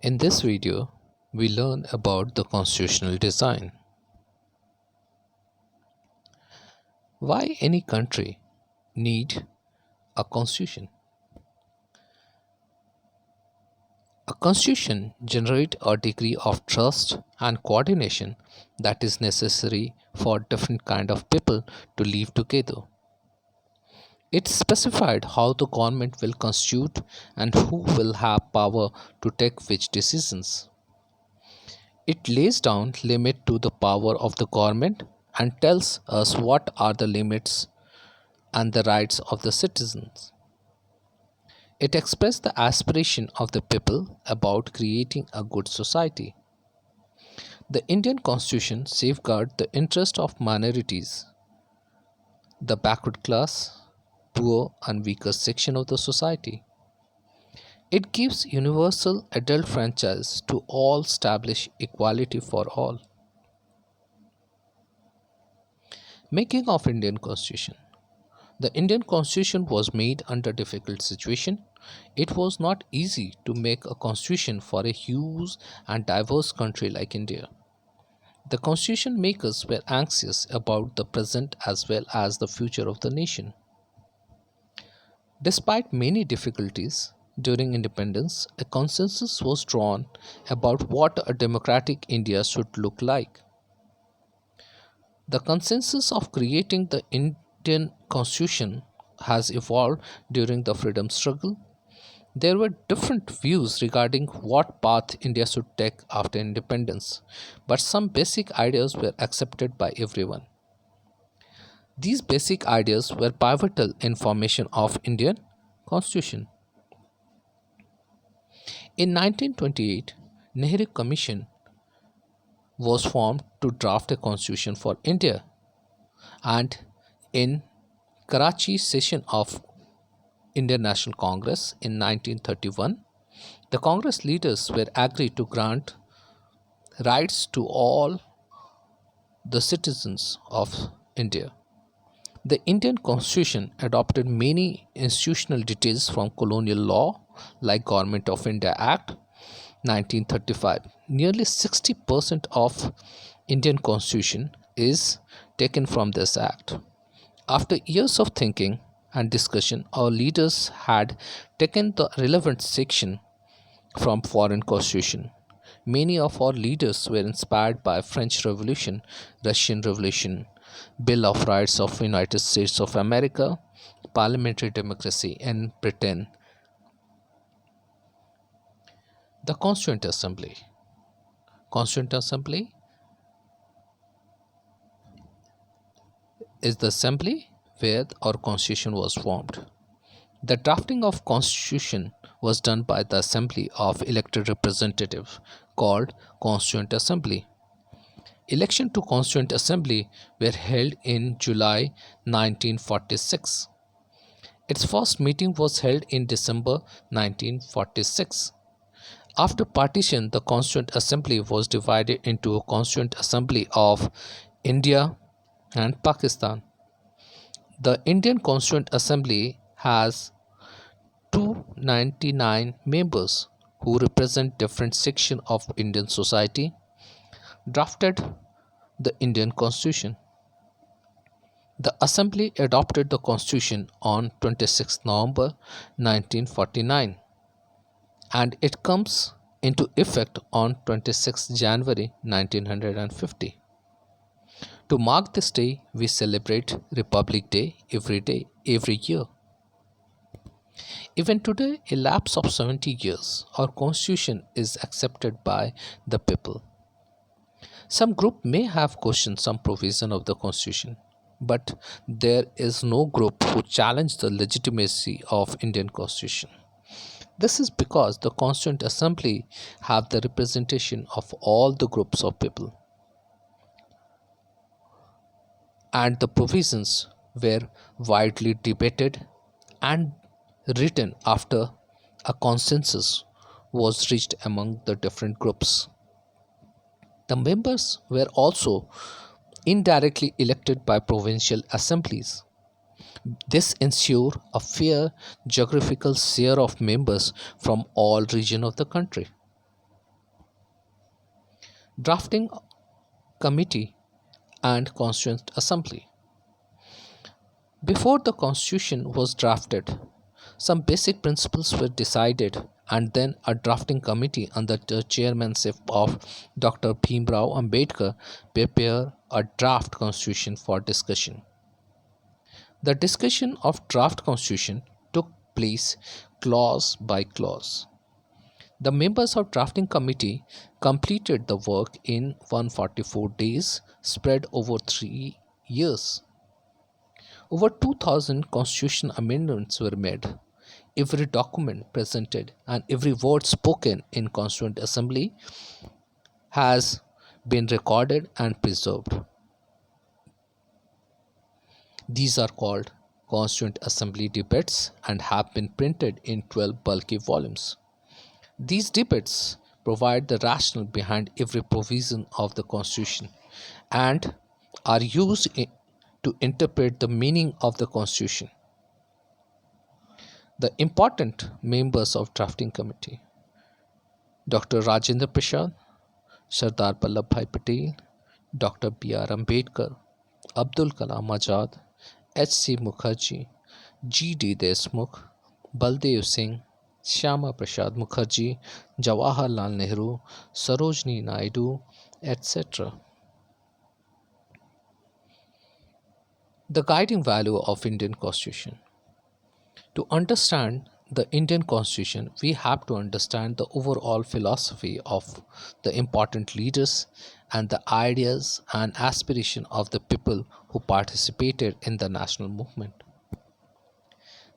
In this video, we learn about the constitutional design. Why any country need a constitution? A constitution generates a degree of trust and coordination that is necessary for different kind of people to live together. It specified how the government will constitute and who will have power to take which decisions. It lays down limit to the power of the government and tells us what are the limits and the rights of the citizens. It expressed the aspiration of the people about creating a good society. The Indian Constitution safeguards the interest of minorities, the backward class, poor and weaker section of the society. It gives universal adult franchise to all, establish equality for all. Making of Indian Constitution. The Indian Constitution was made under difficult situation. It was not easy to make a constitution for a huge and diverse country like India. The constitution makers were anxious about the present as well as the future of the nation. Despite many difficulties during independence, a consensus was drawn about what a democratic India should look like. The consensus of creating the Indian Constitution has evolved during the freedom struggle. There were different views regarding what path India should take after independence, but some basic ideas were accepted by everyone. These basic ideas were pivotal in formation of Indian Constitution. In 1928, Nehru Commission was formed to draft a constitution for India, and in Karachi session of Indian National Congress in 1931, the Congress leaders were agreed to grant rights to all the citizens of India. The Indian Constitution adopted many institutional details from colonial law like Government of India Act 1935. Nearly 60% of Indian Constitution is taken from this act. After years of thinking and discussion, our leaders had taken the relevant section from foreign constitution. Many of our leaders were inspired by French Revolution, Russian Revolution, Bill of Rights of United States of America, parliamentary democracy in Britain, the Constituent Assembly. Constituent Assembly is the assembly where our constitution was formed. The drafting of constitution was done by the assembly of elected representatives called Constituent Assembly. Election to Constituent Assembly were held in July 1946. Its first meeting was held in December 1946. After partition, the Constituent Assembly was divided into a Constituent Assembly of India and Pakistan. The Indian Constituent Assembly has 299 members who represent different sections of Indian society, drafted the Indian Constitution. The Assembly adopted the Constitution on 26 November 1949 and it comes into effect on 26 January 1950. To mark this day, we celebrate Republic Day every year. Even today, a lapse of 70 years, our constitution is accepted by the people. Some group may have questioned some provision of the constitution, but there is no group who challenge the legitimacy of Indian constitution. This is because the Constituent Assembly have the representation of all the groups of people, and the provisions were widely debated and written after a consensus was reached among the different groups. The members were also indirectly elected by provincial assemblies. This ensured a fair geographical share of members from all regions of the country. Drafting Committee and Constituent Assembly. Before the Constitution was drafted, some basic principles were decided, and then a drafting committee under the chairmanship of Dr. Bhimrao Ambedkar prepared a draft constitution for discussion. The discussion of draft constitution took place clause by clause. The members of drafting committee completed the work in 144 days spread over 3 years. Over 2000 constitution amendments were made. Every document presented and every word spoken in Constituent Assembly has been recorded and preserved. These are called Constituent Assembly debates and have been printed in 12 bulky volumes. These debates provide the rationale behind every provision of the Constitution and are used to interpret the meaning of the Constitution. The important members of drafting committee: Dr. Rajendra Prasad, Sardar Vallabhbhai Patel, Dr. B.R. Ambedkar, Abdul Kalam Azad, H.C. Mukherjee, G.D. Deshmukh, Baldev Singh, Shyama Prasad Mukherjee, Jawaharlal Nehru, Sarojini Naidu, etc. The guiding value of Indian Constitution. To understand the Indian Constitution, we have to understand the overall philosophy of the important leaders and the ideas and aspiration of the people who participated in the national movement.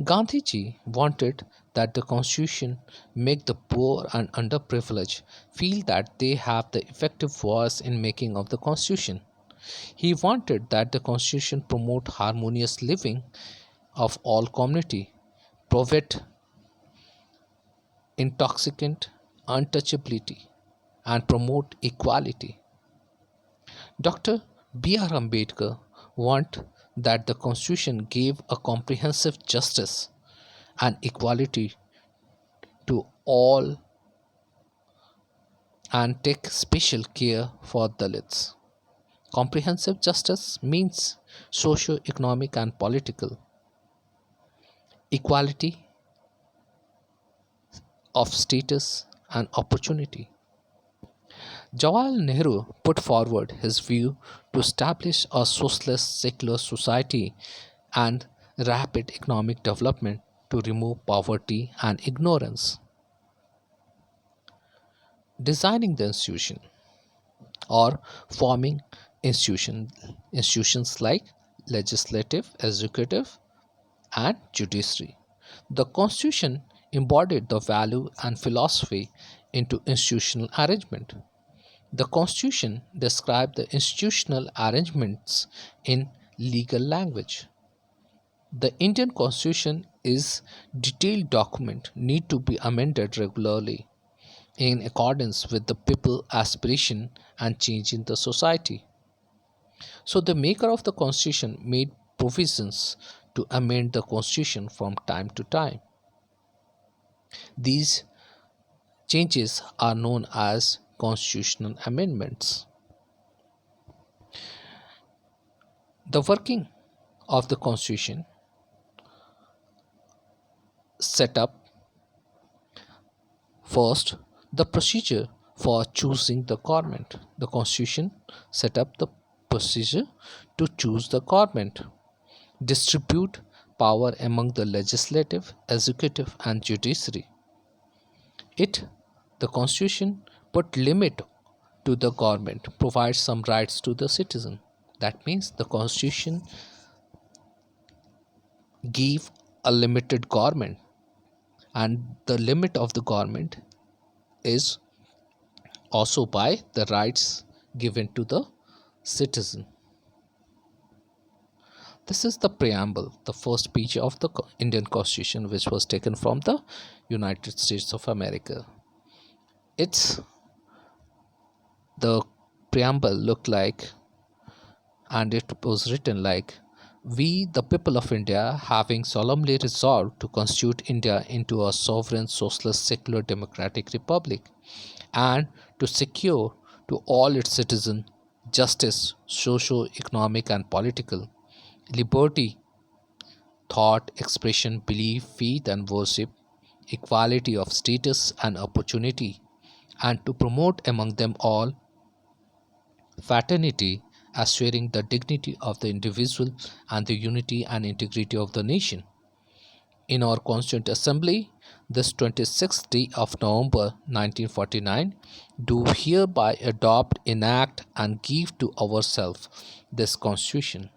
Gandhiji wanted that the Constitution make the poor and underprivileged feel that they have the effective voice in making of the Constitution. He wanted that the Constitution promote harmonious living of all community, prevent intoxicant untouchability, and promote equality. Dr. B.R. Ambedkar want that the Constitution gave a comprehensive justice and equality to all and take special care for Dalits. Comprehensive justice means socio-economic and political equality of status and opportunity. Jawaharlal Nehru put forward his view to establish a socialist secular society and rapid economic development to remove poverty and ignorance. Designing the institution or forming institutions like legislative, executive, and judiciary. The Constitution embodied the value and philosophy into institutional arrangement. The Constitution described the institutional arrangements in legal language. The Indian Constitution is detailed document need to be amended regularly in accordance with the people aspiration and change in the society. So the maker of the Constitution made provisions to amend the Constitution from time to time. These changes are known as constitutional amendments. The working of the Constitution set up first the procedure for choosing the government. The Constitution set up the procedure to choose the government, distribute power among the legislative, executive, and judiciary. It, the Constitution, put limit to the government, provides some rights to the citizen. That means the Constitution gave a limited government, and the limit of the government is also by the rights given to the citizen. This is the preamble, the first page of the Indian Constitution, which was taken from the United States of America. It's the preamble looked like, and it was written like, we, the people of India, having solemnly resolved to constitute India into a sovereign, socialist, secular, democratic republic, and to secure to all its citizens justice, socio-economic and political, liberty, thought, expression, belief, faith and worship, equality of status and opportunity, and to promote among them all fraternity, assuring the dignity of the individual and the unity and integrity of the nation. In our Constituent Assembly, this 26th day of November 1949, do hereby adopt, enact, and give to ourselves this Constitution.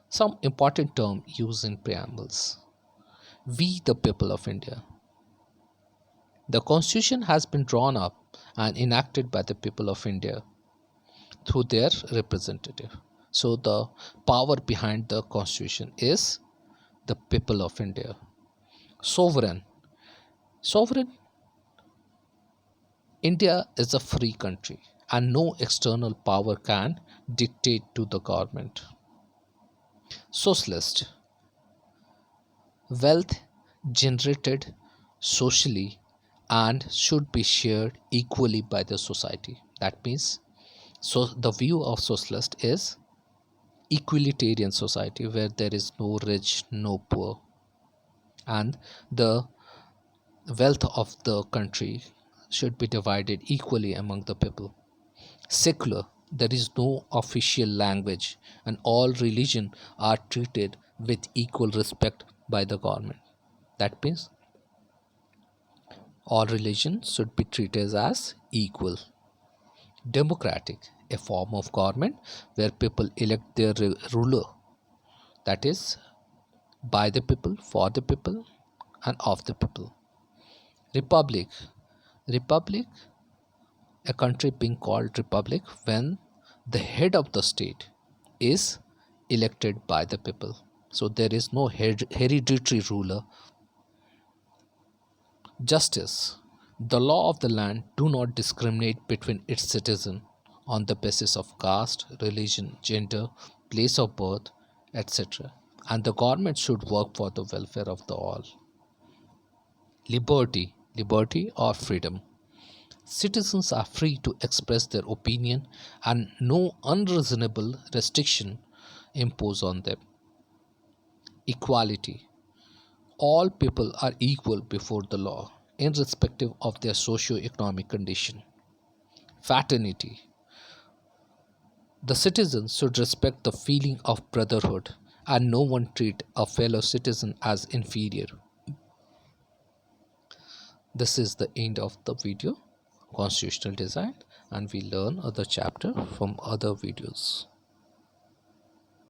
Some important terms used in preambles. We, the people of India. The Constitution has been drawn up and enacted by the people of India through their representative. So, the power behind the Constitution is the people of India. Sovereign. Sovereign. India is a free country and no external power can dictate to the government. Socialist. Wealth generated socially and should be shared equally by the society. That means, so the view of socialist is equalitarian society where there is no rich, no poor, and the wealth of the country should be divided equally among the people. Secular, there is no official language and all religion are treated with equal respect by the government. That means all religions should be treated as equal. Democratic, a form of government where people elect their ruler, that is by the people, for the people, and of the people. Republic, republic, a country being called republic when the head of the state is elected by the people. So there is no hereditary ruler. Justice, the law of the land do not discriminate between its citizens on the basis of caste, religion, gender, place of birth, etc. And the government should work for the welfare of the all. Liberty, liberty or freedom. Citizens are free to express their opinion and no unreasonable restriction imposed on them. Equality. All people are equal before the law, irrespective of their socio-economic condition. Fraternity. The citizens should respect the feeling of brotherhood and no one treat a fellow citizen as inferior. This is the end of the video, constitutional design, and we learn other chapter from other videos.